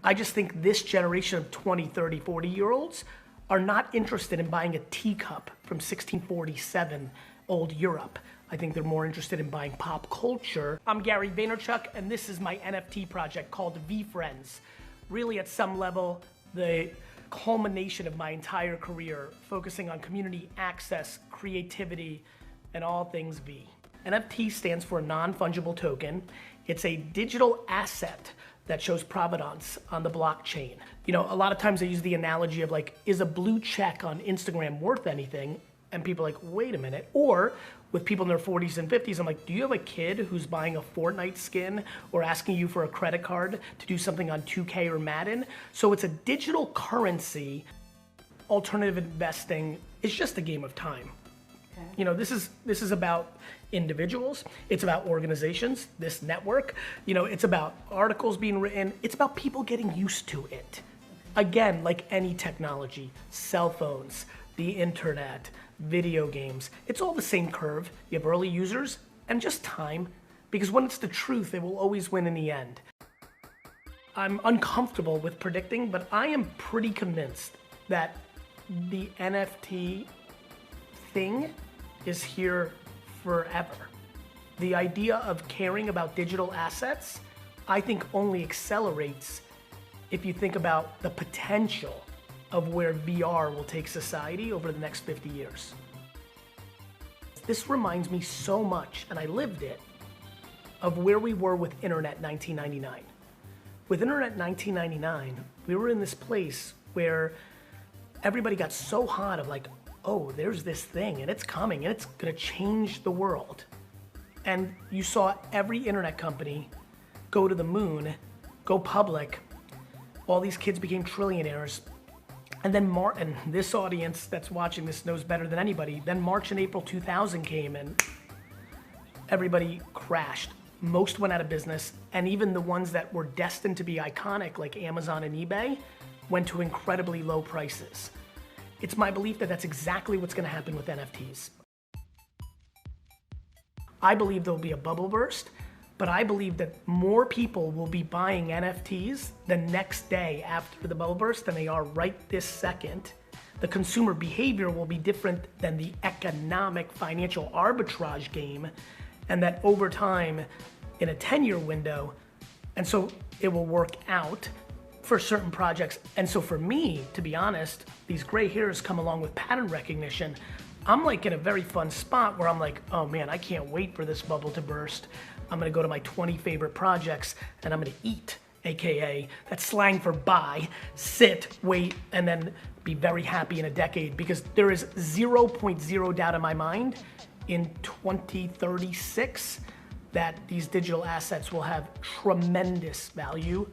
I just think this generation of 20, 30, 40-year-olds are not interested in buying a teacup from 1647 old Europe. I think they're more interested in buying pop culture. I'm Gary Vaynerchuk, and this is my NFT project called VFriends. Really, at some level, the culmination of my entire career, focusing on community access, creativity, and all things V. NFT stands for non-fungible token. It's a digital asset that shows provenance on the blockchain. You know, a lot of times I use the analogy of like, is a blue check on Instagram worth anything? And people are like, wait a minute. Or with people in their 40s and 50s, I'm like, do you have a kid who's buying a Fortnite skin or asking you for a credit card to do something on 2K or Madden? So it's a digital currency. Alternative investing is just a game of time. Okay. You know, this is about individuals, it's about organizations, this network, you know, it's about articles being written, it's about people getting used to it. Again, like any technology, cell phones, the internet, video games, it's all the same curve. You have early users and just time, because when it's the truth, it will always win in the end. I'm uncomfortable with predicting, but I am pretty convinced that the NFT thing is here forever. The idea of caring about digital assets, I think only accelerates if you think about the potential of where VR will take society over the next 50 years. This reminds me so much, and I lived it, of where we were with Internet 1999. With Internet 1999, we were in this place where everybody got so hot of like, oh, there's this thing and it's coming and it's gonna change the world. And you saw every internet company go to the moon, go public, all these kids became trillionaires. And then and this audience that's watching this knows better than anybody, then March and April 2000 came and everybody crashed. Most went out of business, and even the ones that were destined to be iconic, like Amazon and eBay, went to incredibly low prices. It's my belief that that's exactly what's gonna happen with NFTs. I believe there'll be a bubble burst, but I believe that more people will be buying NFTs the next day after the bubble burst than they are right this second. The consumer behavior will be different than the economic financial arbitrage game, and that over time, in a 10-year window, and so it will work out for certain projects. And so for me, to be honest, these gray hairs come along with pattern recognition. I'm like in a very fun spot where I'm like, oh man, I can't wait for this bubble to burst. I'm gonna go to my 20 favorite projects and I'm gonna eat, AKA, that's slang for buy, sit, wait, and then be very happy in a decade, because there is 0.0 doubt in my mind in 2036 that these digital assets will have tremendous value.